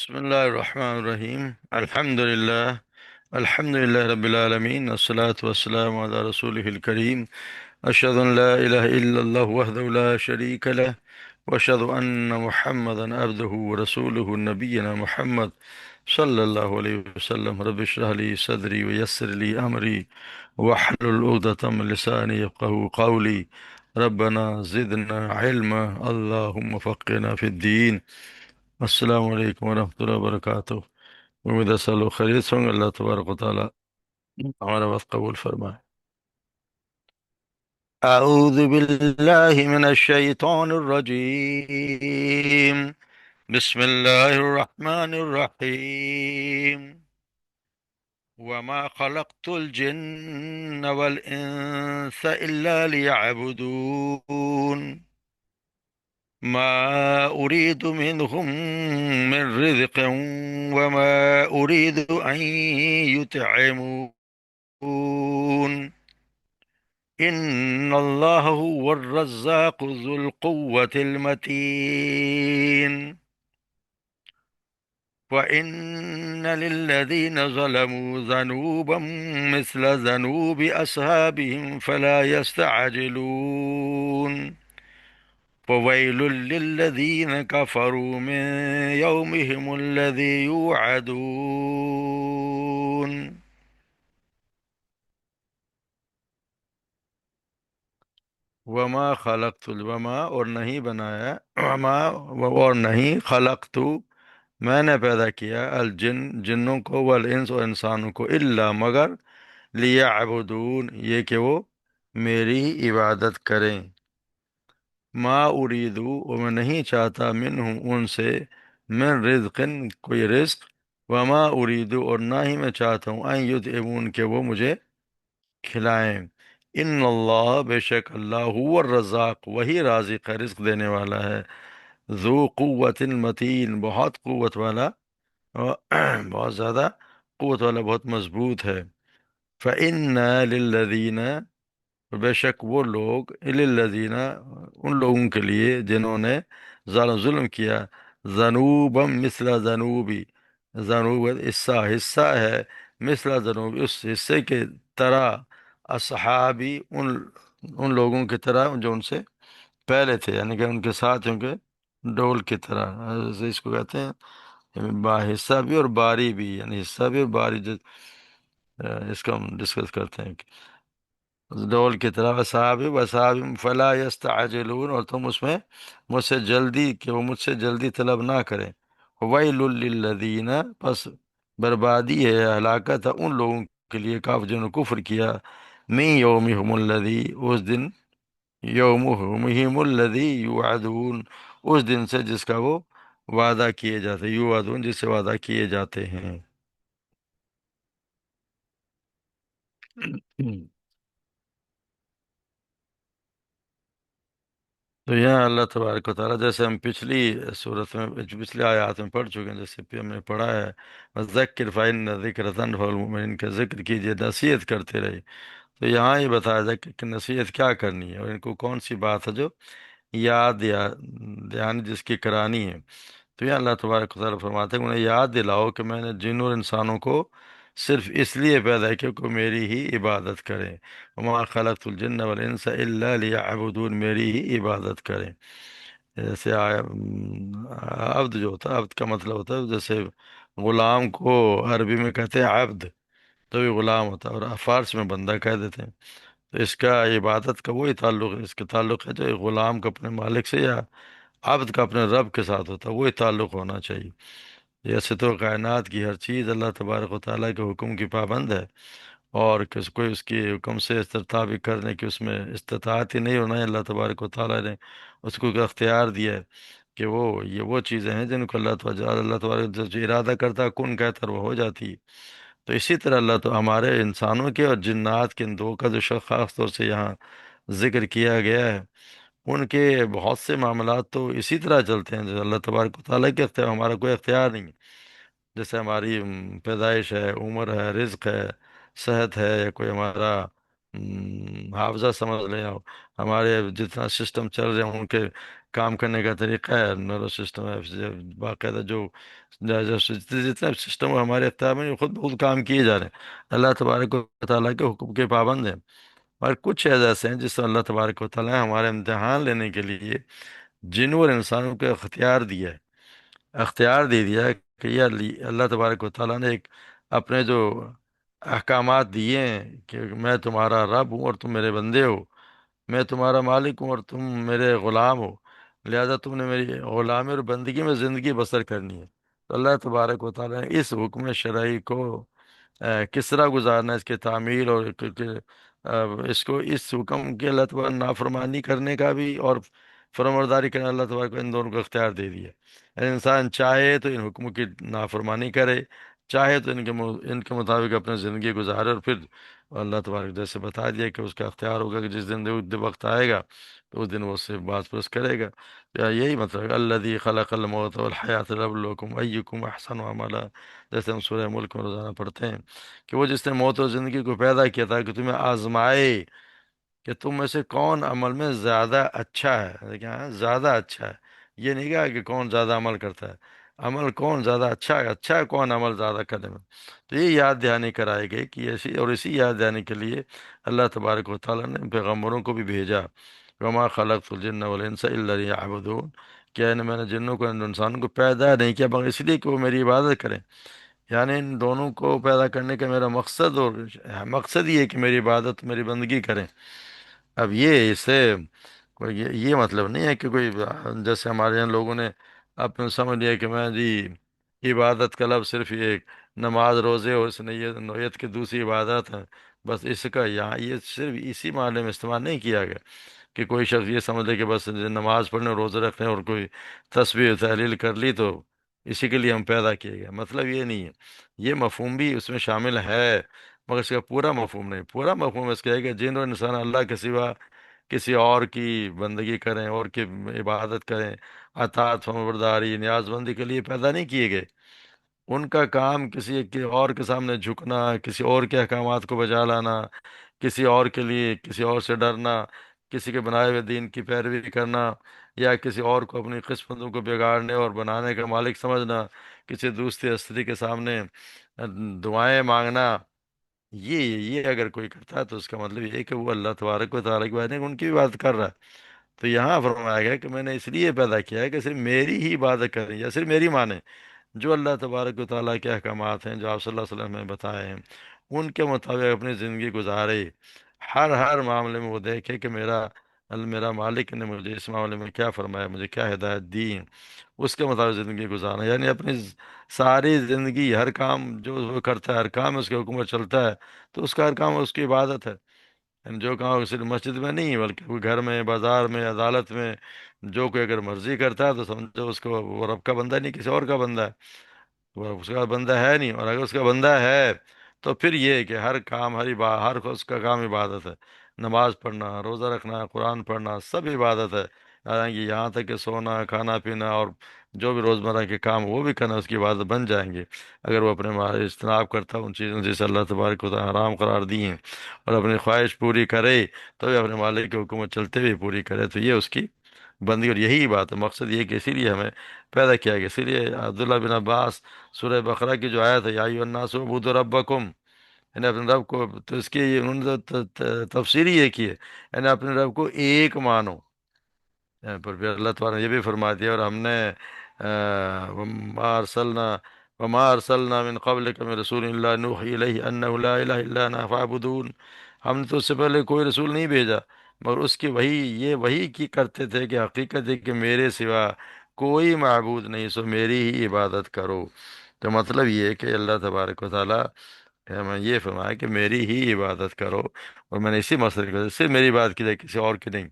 بسم الله الرحمن الرحيم. الحمد لله. الحمد لله رب العالمين، الصلاة والسلام على رسوله الكريم. أشهد أن لا إله إلا الله وحده لا شريك له، وأشهد أن محمدا عبده ورسوله. نبينا محمد صلى الله عليه وسلم. رب اشرح لي صدري ويسر لي أمري واحلل عقدة من لساني يفقهوا قولي. ربنا زدنا علما، اللهم فقنا في الدين. السلام علیکم ورحمۃ اللہ وبرکاتہ۔ امید ہے سب لوگ خیریت سے ہوں گے۔ اللہ تبارک و تعالیٰ ہمارا وقت قبول فرمائے۔ اعوذ باللہ من الشیطان الرجیم، بسم اللہ الرحمن الرحیم۔ وما خلقت الجن والانس الا ليعبدون ما أريد منهم من رزق وما أريد أن يطعمون إن الله هو الرزاق ذو القوة المتين وإن للذين ظلموا ذنوبا مثل ذنوب أصحابهم فلا يستعجلون فويل للذين كفروا من يومهم الذي يوعدون۔ وما خلقت وما اور نہیں بنایا، وما اور نہیں خلقت میں نے پیدا کیا الجن جنوں کو، والانس اور انسانوں کو، الا مگر لیعبدون یہ کہ وہ میری ہی عبادت کریں۔ ما اریدو اور میں نہیں چاہتا منہم ان سے، من رزق کوئی رزق، وما اریدو اور نہ ہی میں چاہتا ہوں، ان یطعمون کہ وہ مجھے کھلائیں۔ ان اللہ بے شک اللہ هو الرزاق وہی رازق ہے، رزق دینے والا ہے، ذو قوت متین بہت قوت والا، اور بہت زیادہ قوت والا، بہت مضبوط ہے۔ فإن للذین اور بے شک وہ لوگ، للذین ان لوگوں کے لیے جنہوں نے ظلم کیا، ذنوبا مثل ذنوبی، ذنوب حصہ حصہ ہے، مثل ذنوبی اس حصے کے طرح، اصحابی ان لوگوں کی طرح جو ان سے پہلے تھے، یعنی کہ ان کے ساتھ ان کے ڈول کی طرح، اس کو کہتے ہیں حصہ بھی اور باری بھی، یعنی حصہ بھی اور باری اس کو ہم ڈسکس کرتے ہیں، ڈول کی طرح، وصحاب وصحاب فلا یستعجلون اور تم اس میں مجھ سے جلدی، کہ وہ مجھ سے جلدی طلب نہ کریں۔ ویل للذین پس بربادی ہے، ہلاکت ہے ان لوگوں کے لیے، کاف جنہوں نے کفر کیا، من یومہم الذی اس دن، یومہم الذی یوعدون اس دن سے جس کا وہ وعدہ کیے جاتے، یوعدون جس سے وعدہ کیے جاتے ہیں۔ تو یہاں اللہ تبارک و تعالیٰ، جیسے ہم پچھلی صورت میں، پچھلی آیات میں پڑھ چکے ہیں، جیسے ہم نے پڑھا ہے، وَذَكِّرْ فَإِنَّ الذِّكْرَ تَنفَعُ الْمُؤْمِنِينَ کا ذکر کیجیے، نصیحت کرتے رہے۔ تو یہاں یہ بتایا جائے کہ نصیحت کیا کرنی ہے، اور ان کو کون سی بات ہے جو یاد یا یعنی جس کی کرانی ہے۔ تو یہ اللہ تبارک و تعالیٰ فرماتے ہیں، انہیں یاد دلاؤ کہ میں نے جن اور انسانوں کو صرف اس لیے پیدا کیا کہ وہ میری ہی عبادت کریں۔ وما خلقت الجن والانس الا لیعبدون، میری ہی عبادت کریں۔ جیسے عبد جو ہوتا ہے، عبد کا مطلب ہوتا ہے، جیسے غلام کو عربی میں کہتے ہیں عبد، تو یہ غلام ہوتا ہے، اور فارس میں بندہ کہہ دیتے ہیں۔ تو اس کا عبادت کا وہی تعلق ہے، اس کا تعلق ہے جو ایک غلام کا اپنے مالک سے، یا عبد کا اپنے رب کے ساتھ ہوتا ہے، وہی تعلق ہونا چاہیے۔ جیسے تو کائنات کی ہر چیز اللہ تبارک و تعالیٰ کے حکم کی پابند ہے، اور کوئی اس کی حکم سے استطاعت کرنے کی اس میں استطاعت ہی نہیں ہونا ہے۔ اللہ تبارک و تعالیٰ نے اس کو ایک اختیار دیا ہے کہ وہ چیزیں ہیں جن کو اللہ تبارک جو ارادہ کرتا ہے، کن کہتا ہے، وہ ہو جاتی ہے۔ تو اسی طرح اللہ تو ہمارے انسانوں کے اور جنات کے ان دو کا جو خاص طور سے یہاں ذکر کیا گیا ہے، ان کے بہت سے معاملات تو اسی طرح چلتے ہیں جو اللہ تبارک و تعالیٰ کے اختیار، ہمارا کوئی اختیار نہیں ہے۔ جیسے ہماری پیدائش ہے، عمر ہے، رزق ہے، صحت ہے، یا کوئی ہمارا حافظہ سمجھ لیں، ہمارے جتنا سسٹم چل رہے ہیں ان کے کام کرنے کا طریقہ ہے، نروس سسٹم ہے، باقاعدہ جو جتنے سسٹم ہمارے اختیار میں خود بخود کام کیے جا رہے ہیں، اللہ تبارک و تعالیٰ کے حکم کے پابند ہیں۔ اور کچھ چیز ایسے ہیں جس سے اللہ تبارک و تعالیٰ نے ہمارے امتحان لینے کے لیے جنوں اور انسانوں کو اختیار دیا ہے، اختیار دے دیا ہے کہ یہ اللہ تبارک و تعالیٰ نے ایک اپنے جو احکامات دیے ہیں کہ میں تمہارا رب ہوں اور تم میرے بندے ہو، میں تمہارا مالک ہوں اور تم میرے غلام ہو، لہذا تم نے میری غلامی اور بندگی میں زندگی بسر کرنی ہے۔ تو اللہ تبارک و تعالیٰ نے اس حکم شرعی کو کس طرح گزارنا ہے، اس کے تعمیل اور اس کو اس حکم کے اللہ تبارک نافرمانی کرنے کا بھی اور فرمانبرداری کرنے، اللہ تبارک کو ان دونوں کو اختیار دے دیا۔ یعنی انسان چاہے تو ان حکموں کی نافرمانی کرے، چاہے تو ان کے مطابق اپنی زندگی گزارے، اور پھر اللہ تبارک جیسے بتا دیا کہ اس کا اختیار ہوگا کہ جس دن وقت آئے گا تو اس دن وہ اس سے بات پرس کرے گا۔ یا یہی مطلب ہے الذی خلق الموت والحیات ليبلوکم ایکم احسن عملا، جیسے ہم سورہ ملک میں روزانہ پڑھتے ہیں کہ وہ جس نے موت اور زندگی کو پیدا کیا تھا کہ تمہیں آزمائے کہ تم میں سے کون عمل میں زیادہ اچھا ہے، دیکھیں زیادہ اچھا ہے، یہ نہیں کہا کہ کون زیادہ عمل کرتا ہے، عمل کون زیادہ اچھا ہے، اچھا ہے کون عمل زیادہ کرنے میں۔ تو یہ یاد دہانی کرائی گئی کہ ایسی، اور اسی یاد دہانی کے لیے اللہ تبارک و تعالیٰ نے پیغمبروں کو بھی بھیجا، وما خلقت الجن والانس الا ليعبدون، کیا میں نے جنوں کو انسانوں کو پیدا نہیں کیا مگر اس لیے کہ وہ میری عبادت کریں۔ یعنی ان دونوں کو پیدا کرنے کا میرا مقصد، اور مقصد یہ ہے کہ میری عبادت میری بندگی کریں۔ اب یہ اس سے کوئی یہ مطلب نہیں ہے کہ کوئی جیسے ہمارے یہاں لوگوں نے اپنے سمجھ لیا کہ میں جی عبادت کا لفظ صرف یہ نماز روزے اور اس نیت نوعیت کی دوسری عبادت ہے، بس اس کا یہاں یہ صرف اسی معنی میں استعمال نہیں کیا گیا کہ کوئی شخص یہ سمجھ لے کہ بس نماز پڑھنے روزے رکھنے اور کوئی تسبیح تحلیل کر لی تو اسی کے لیے ہم پیدا کیے گئے، مطلب یہ نہیں ہے۔ یہ مفہوم بھی اس میں شامل ہے مگر اس کا پورا مفہوم نہیں، پورا مفہوم اس کا ہے کہ جن اور انسان اللہ کے سوا کسی اور کی بندگی کریں اور کی عبادت کریں، اطاعت فرمانبرداری نیاز بندی کے لیے پیدا نہیں کیے گئے۔ ان کا کام کسی کے اور کے سامنے جھکنا، کسی اور کے احکامات کو بجا لانا، کسی اور کے لیے کسی اور سے ڈرنا، کسی کے بنائے ہوئے دین کی پیروی کرنا، یا کسی اور کو اپنی قسمتوں کو بگاڑنے اور بنانے کا مالک سمجھنا، کسی دوسری ہستی کے سامنے دعائیں مانگنا، یہ اگر کوئی کرتا ہے تو اس کا مطلب یہ ہے کہ وہ اللہ تبارک و تعالیٰ کی بات نہیں، ان کی بھی بات کر رہا ہے۔ تو یہاں فرمایا گیا کہ میں نے اس لیے پیدا کیا ہے کہ صرف میری ہی عبادت کریں یا صرف میری مانیں، جو اللہ تبارک و تعالیٰ کے احکامات ہیں جو آپ صلی اللہ علیہ وسلم نے بتائے ہیں ان کے مطابق اپنی زندگی گزارے، ہر معاملے میں وہ دیکھے کہ میرا مالک نے مجھے اس معاملے میں کیا فرمایا، مجھے کیا ہدایت دی، اس کے مطابق زندگی گزارنا، یعنی اپنی ساری زندگی ہر کام جو وہ کرتا ہے، ہر کام اس کے حکم پر چلتا ہے تو اس کا ہر کام اس کی عبادت ہے۔ یعنی جو کام صرف مسجد میں نہیں بلکہ کوئی گھر میں، بازار میں، عدالت میں جو کوئی اگر مرضی کرتا ہے تو سمجھو اس کو وہ رب کا بندہ نہیں، کسی اور کا بندہ ہے، وہ اس کا بندہ ہے نہیں، اور اگر اس کا بندہ ہے تو پھر یہ ہے کہ ہر کام ہر اس کا کام عبادت ہے، نماز پڑھنا، روزہ رکھنا، قرآن پڑھنا سب عبادت ہے، حالانکہ یہاں تک کہ سونا، کھانا پینا اور جو بھی روزمرہ کے کام وہ بھی کرنا اس کی عبادت بن جائیں گے اگر وہ اپنے اجتناب کرتا ہے ان چیزوں جسے اللہ تبارک و تعالیٰ حرام قرار دی ہیں، اور اپنی خواہش پوری کرے تو بھی اپنے مالک کی حکومت چلتے ہوئے پوری کرے، تو یہ اس کی بندگی، اور یہی بات ہے، مقصد یہ کہ اسی لیے ہمیں پیدا کیا گیا۔ اسی لیے عبداللہ بن عباس سورہ بقرہ کی جو آیت ہے یا ایھا الناس اعبدوا ربکم، یعنی اپنے رب کو، تو اس کی انہوں نے تفسیر ہی یہ کی ہے، یعنی اپنے رب کو ایک مانو۔ پر پھر اللہ تعالیٰ نے یہ بھی فرما دیا اور ہم نے وما ارسلنا من قبلک من رسول الا نوحی الیہ انہ لا الہ الا انا فاعبدون، ہم نے تو اس سے پہلے کوئی رسول نہیں بھیجا مگر اس کی وہی کی کرتے تھے کہ حقیقت ہے کہ میرے سوا کوئی معبود نہیں، سو میری ہی عبادت کرو۔ تو مطلب یہ ہے کہ اللہ تبارک و تعالیٰ میں یہ فرمایا کہ میری ہی عبادت کرو، اور میں نے اسی مسئلے کو صرف میری بات کی جائے، کسی اور کی نہیں۔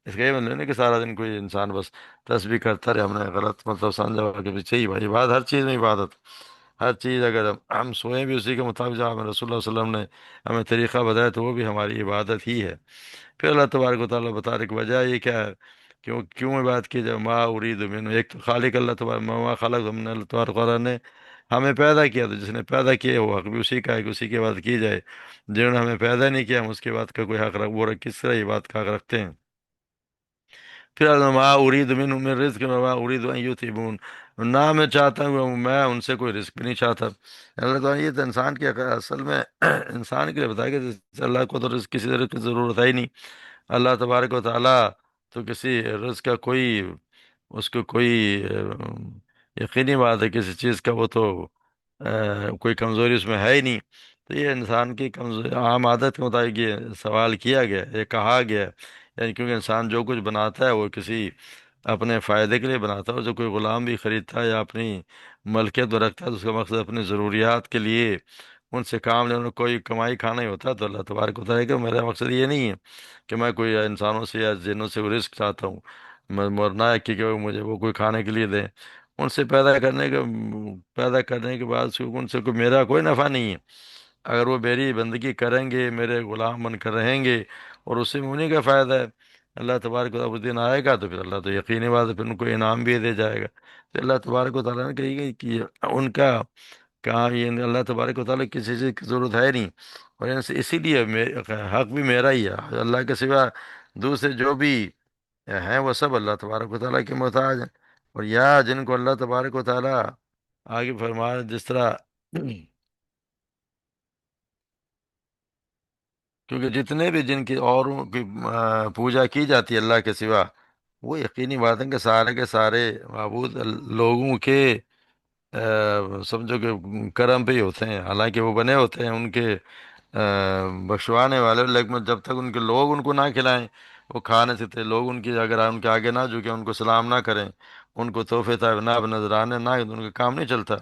اس کا یہ مطلب نہیں کہ سارا دن کوئی انسان بس تسبیح کرتا رہے، ہم نے غلط مطلب سمجھا ہوا کہ پیچھے ہی بھائی عبادت، ہر چیز میں عبادت، ہر چیز اگر ہم سوئیں بھی اسی کے مطابق جو ہمیں رسول اللہ صلی اللہ علیہ وسلم نے ہمیں طریقہ بتایا تو وہ بھی ہماری عبادت ہی ہے۔ پھر اللہ تبارک و تعالیٰ بتانے کی وجہ یہ کیا ہے، کیوں بات کی جائے، ما اريد منه، ایک تو خالق اللہ تبارک، ما خلق، ہم نے اللہ تبارک و تعالیٰ نے ہمیں پیدا کیا، تو جس نے پیدا کیا وہ حق بھی اسی کا ہے کہ اسی کی بات کی جائے، جنہوں نے ہمیں پیدا نہیں کیا ہم اس کی بات کا کوئی حق رکھ وہ کس طرح یہ بات کا حق رکھتے ہیں۔ پھر ما اريد منهم من رزق وما اريد ان يطعمون، نہ میں چاہتا ہوں، میں ان سے کوئی رزق بھی نہیں چاہتا۔ اللہ تعالیٰ یہ تو انسان کی اصل میں انسان کے لیے بتایا کہ اللہ کو تو رزق کسی رزق کی ضرورت ہے ہی نہیں۔ اللہ تبارک و تعالیٰ تو کسی رزق کا کوئی، اس کو کوئی یقینی بات ہے کسی چیز کا، وہ تو کوئی کمزوری اس میں ہے ہی نہیں۔ تو یہ انسان کی کمزوری عام عادت کے مطابق یہ سوال کیا گیا، یہ کہا گیا، یعنی کیونکہ انسان جو کچھ بناتا ہے وہ کسی اپنے فائدے کے لیے بناتا ہے، جو کوئی غلام بھی خریدتا ہے یا اپنی ملکیت میں رکھتا ہے تو اس کا مقصد اپنی ضروریات کے لیے ان سے کام لینا، کوئی کمائی کھانا ہی ہوتا ہے۔ تو اللہ تبارک و تعالیٰ کہ میرا مقصد یہ نہیں ہے کہ میں کوئی انسانوں سے یا جنوں سے رزق چاہتا ہوں، مرنا ہے کہ وہ مجھے وہ کوئی کھانے کے لیے دیں۔ ان سے پیدا کرنے کے بعد ان سے کوئی میرا کوئی نفع نہیں ہے۔ اگر وہ میری بندگی کریں گے، میرے غلام بن کر رہیں گے، اور اس سے انہیں کا فائدہ ہے۔ اللہ تبارک و تعالیٰ اس دن آئے گا تو پھر اللہ تو یقینی بات ہے پھر ان کو انعام بھی دے جائے گا۔ تو اللہ تبارک و تعالیٰ نے کہی گئی کہ ان کا کہا یہ اللہ تبارک و تعالیٰ کسی چیز کی ضرورت ہے نہیں، اور اسی لیے حق بھی میرا ہی ہے، اللہ کے سوا دوسرے جو بھی ہیں وہ سب اللہ تبارک و تعالیٰ کے محتاج ہیں۔ اور یا جن کو اللہ تبارک و تعالیٰ آگے فرمایا جس طرح کیونکہ جتنے بھی جن کی اوروں کی پوجا کی جاتی ہے اللہ کے سوا، وہ یقینی بات ہے کہ سارے کے سارے معبود لوگوں کے سمجھو کہ کرم پہ ہی ہوتے ہیں، حالانکہ وہ بنے ہوتے ہیں ان کے بخشوانے والے، لیکن جب تک ان کے لوگ ان کو نہ کھلائیں وہ کھا نہیں سکتے۔ لوگ ان کی اگر ان کے آگے نہ جھکیں، ان کو سلام نہ کریں، ان کو تحفے نہ نذرانے نہ تو ان کا کام نہیں چلتا۔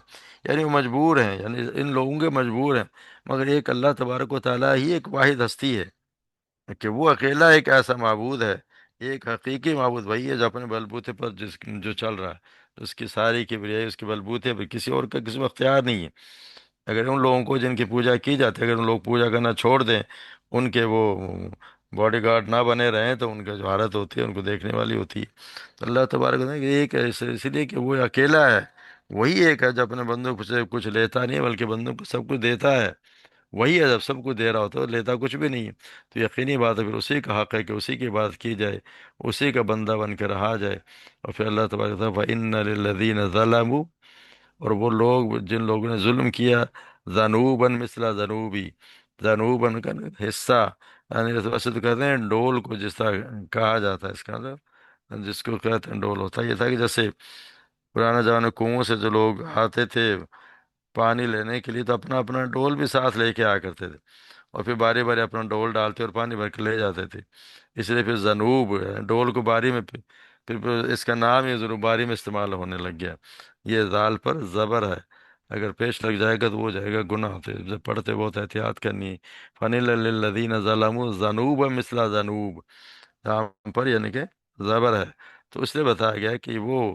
یعنی وہ مجبور ہیں، یعنی ان لوگوں کے مجبور ہیں۔ مگر ایک اللہ تبارک و تعالیٰ ہی ایک واحد ہستی ہے کہ وہ اکیلا ایک ایسا معبود ہے، ایک حقیقی معبود وہی ہے جو اپنے بلبوتے پر جو چل رہا ہے، اس کی ساری کبریائی اس کے بلبوتے پر، کسی اور کا کسی میں اختیار نہیں ہے۔ اگر ان لوگوں کو جن کی پوجا کی جاتی ہے، اگر ان لوگ پوجا کرنا چھوڑ دیں، ان کے وہ باڈی گارڈ نہ بنے رہیں، تو ان کا جو حالت ہوتی ہے ان کو دیکھنے والی ہوتی ہے۔ تو اللہ تبارک و تعالیٰ کہ ایک ہے، اس لیے کہ وہ اکیلا ہے، وہی ایک ہے جو اپنے بندوں سے کچھ لیتا نہیں ہے بلکہ بندوں کو سب کچھ دیتا ہے۔ وہی ہے جب سب کچھ دے رہا ہوتا ہے، لیتا کچھ بھی نہیں ہے۔ تو یقینی بات ہے پھر اسی کا حق ہے کہ اسی کی بات کی جائے، اسی کا بندہ بن کے رہا جائے۔ اور پھر اللہ تبارک و تعالیٰ فَإِنَّ لِلَّذِينَ ظَلَمُوا، اور وہ لوگ جن لوگوں نے ظلم کیا، ذنوباً مثل ذنوبی، ذنوباً کا حصہ، یعنی ویسے تو کہتے ہیں ڈول کو جس طرح کہا جاتا ہے، اس کا مطلب جس کو کہتے ہیں ڈول ہوتا ہے، یہ تھا کہ جیسے پرانے زمانے کنویں سے جو لوگ آتے تھے پانی لینے کے لیے تو اپنا اپنا ڈول بھی ساتھ لے کے آیا کرتے تھے، اور پھر باری باری اپنا ڈول ڈالتے اور پانی بھر کے لے جاتے تھے۔ اس لیے پھر زنوب ڈول کو باری میں پھر اس کا نام ہی ضرور باری میں استعمال ہونے لگ گیا۔ یہ زال پر زبر ہے، اگر پیش لگ جائے گا تو وہ ہو جائے گا گناہ ہوتے، جب پڑھتے بہت احتیاط کرنی ہے۔ فَنِلَ لِلَّذِينَ ظَلَمُوا ذَنُوبًا مِثْلَ ذَنُوبٍ، یہاں پر یعنی کہ زبر ہے، تو اس لیے بتایا گیا کہ وہ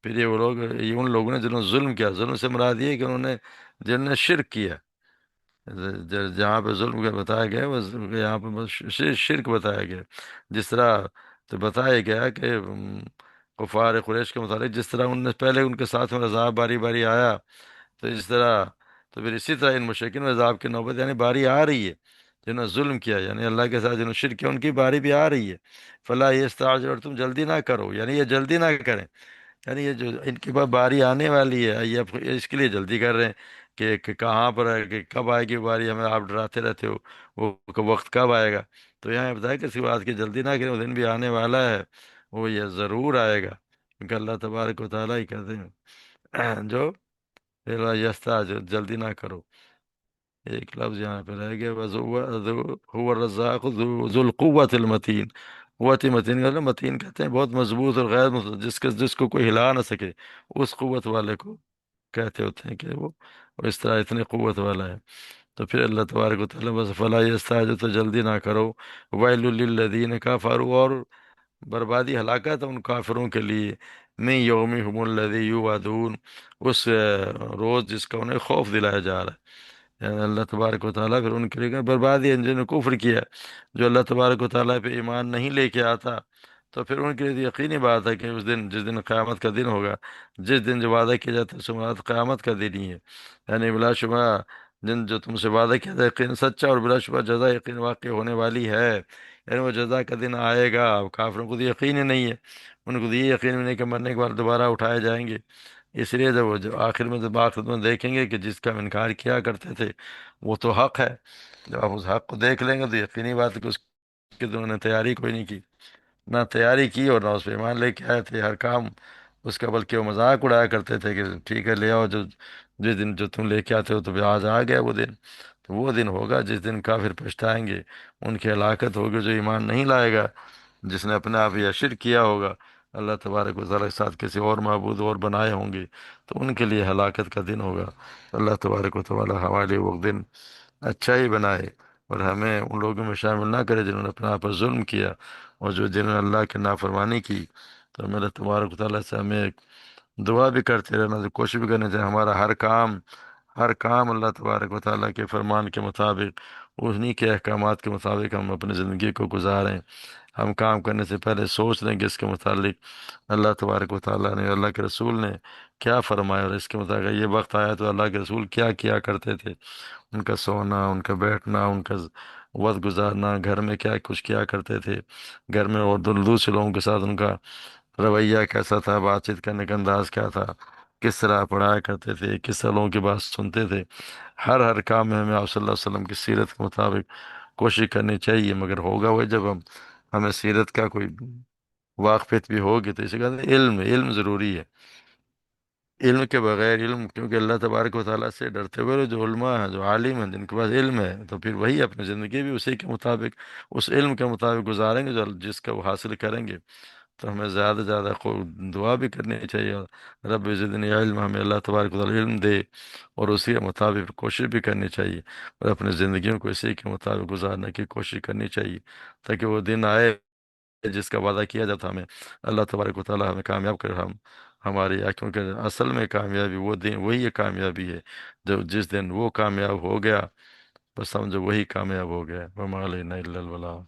پھر یہ وہ لوگ، یہ ان لوگوں نے جنہوں نے ظلم کیا، ظلم سے مراد یہ ہے کہ انہوں نے جن نے شرک کیا، جہاں پہ ظلم کا بتایا گیا وہ یہاں پہ بس شرک بتایا گیا۔ جس طرح تو بتایا گیا کہ کفار قریش کے متعلق جس طرح ان نے پہلے ان کے ساتھ میں عذاب باری باری آیا، تو اس طرح تو پھر اسی طرح ان مشرکین میں عذاب کی نوبت یعنی باری آ رہی ہے۔ جنہوں نے ظلم کیا یعنی اللہ کے ساتھ جنہوں نے شرک کیا، ان کی باری بھی آ رہی ہے۔ فلا یستعجل، اور تم جلدی نہ کرو، یعنی یہ جلدی نہ کریں، یعنی یہ جو ان کے پاس باری آنے والی ہے، یہ اس کے لیے جلدی کر رہے ہیں کہ کہاں پر ہے، کہ کب آئے گی باری، ہمیں آپ ڈراتے رہتے ہو وہ وقت کب آئے گا۔ تو یہاں یہ بتایا کہ کسی بات کی جلدی نہ کریں، وہ دن بھی آنے والا ہے، وہ یہ ضرور آئے گا، کیونکہ اللہ تبارک و تعالیٰ ہی کہتے ہیں جو یستا جو جلدی نہ کرو۔ ایک لفظ یہاں پہ رہ گیا، هو الرزاق ذو القوت المتین، قوت متین کا متین کہتے ہیں بہت مضبوط اور غیر مضبوط، جس کو کوئی ہلا نہ سکے، اس قوت والے کو کہتے ہوتے ہیں کہ وہ اس طرح اتنی قوت والا ہے۔ تو پھر اللہ تبارک و تعالیٰ بس فلا یستعجل، تو جلدی نہ کرو، ویل للذین کفروا، اور بربادی ہلاکت ہے ان کافروں کے لیے، من یومہم الذی یوعدون، اس روز جس کا انہیں خوف دلایا جا رہا ہے۔ یعنی اللہ تبارک و تعالیٰ پھر ان کے لیے بربادی ہے جنہوں نے کفر کیا، جو اللہ تبارک و تعالیٰ پہ ایمان نہیں لے کے آتا، تو پھر ان کے لیے یقینی بات ہے کہ اس دن جس دن قیامت کا دن ہوگا، جس دن جو وعدہ کیا جاتا ہے اس مراد قیامت کا دن ہی ہے، یعنی بلا شبہ جن جو تم سے وعدہ کیا تھا یقین سچا، اور بلا شبہ جزا یقین واقع ہونے والی ہے۔ یعنی وہ جزا کا دن آئے گا، اب کافروں کو تو یقین ہی نہیں ہے، ان کو تو یہ یقین بھی نہیں کہ مرنے کے بعد دوبارہ اٹھائے جائیں گے۔ اس لیے جب وہ جو آخر میں جب آخرت میں دیکھیں گے کہ جس کا ہم انکار کیا کرتے تھے وہ تو حق ہے، جب آپ اس حق کو دیکھ لیں گے تو یقینی بات ہے کہ اس کی تو انہوں نے تیاری کوئی نہیں کی، نہ تیاری کی اور نہ اس پہ ایمان لے کے آئے تھے، ہر کام اس کا بلکہ وہ مذاق اڑایا کرتے تھے کہ ٹھیک ہے لے آؤ، جو جس دن جو تم لے کے آتے ہو تو آج آ گیا وہ دن، تو وہ دن ہوگا جس دن کافر پچھتائیں گے، ان کی ہلاکت ہوگی جو ایمان نہیں لائے گا، جس نے اپنے آپ یا شرک کیا ہوگا اللہ تبارک و تعالیٰ کے ساتھ کسی اور معبود اور بنائے ہوں گے، تو ان کے لیے ہلاکت کا دن ہوگا۔ اللہ تبارک و تعالیٰ ہمارے لیے وہ دن اچھا ہی بنائے، اور ہمیں ان لوگوں میں شامل نہ کرے جنہوں نے اپنے آپ پر ظلم کیا اور جو جنہوں نے اللہ کی نافرمانی کی۔ تو میرے تبارک و تعالیٰ سے ہمیں ایک دعا بھی کرتے رہنا، تو کوشش بھی کرنی چاہیے ہمارا ہر کام اللہ تبارک و تعالیٰ کے فرمان کے مطابق، انہی کے احکامات کے مطابق ہم اپنی زندگی کو گزاریں۔ ہم کام کرنے سے پہلے سوچ لیں کہ اس کے متعلق اللہ تبارک و تعالیٰ نے، اللہ کے رسول نے کیا فرمایا، اور اس کے مطابق یہ وقت آیا تو اللہ کے رسول کیا کیا کرتے تھے، ان کا سونا، ان کا بیٹھنا، ان کا وقت گزارنا، گھر میں کیا کچھ کیا کرتے تھے، گھر میں اور دوسرے لوگوں کے ساتھ ان کا رویہ کیسا تھا، بات چیت کرنے کا انداز کیا تھا، کس طرح پڑھایا کرتے تھے، کس طرح لوگوں کی بات سنتے تھے۔ ہر کام میں ہمیں آپ صلی اللہ علیہ وسلم کی سیرت کے مطابق کوشش کرنی چاہیے، مگر ہوگا وہ جب ہمیں سیرت کا کوئی واقفیت بھی ہوگی، تو اسی کا علم ضروری ہے، علم کے بغیر کیونکہ اللہ تبارک و تعالیٰ سے ڈرتے ہوئے جو علماء ہیں، جو عالم ہیں، جن کے پاس علم ہے، تو پھر وہی اپنی زندگی بھی اسی کے مطابق، اس علم کے مطابق گزاریں گے جو جس کا وہ حاصل کریں گے۔ تو ہمیں زیادہ سے زیادہ دعا بھی کرنی چاہیے، رب زدنی علم، ہمیں اللہ تبارک و تعالیٰ علم دے، اور اسی کے مطابق کوشش بھی کرنی چاہیے، اور اپنی زندگیوں کو اسی کے مطابق گزارنے کی کوشش کرنی چاہیے، تاکہ وہ دن آئے جس کا وعدہ کیا جاتا ہمیں، اللہ تبارک و تعالیٰ ہمیں کامیاب کر، ہماری کیونکہ اصل میں کامیابی وہ دن، وہی یہ کامیابی ہے جو جس دن وہ کامیاب ہو گیا، بس سمجھو وہی کامیاب ہو گیا، وما علینا الا البلاغ۔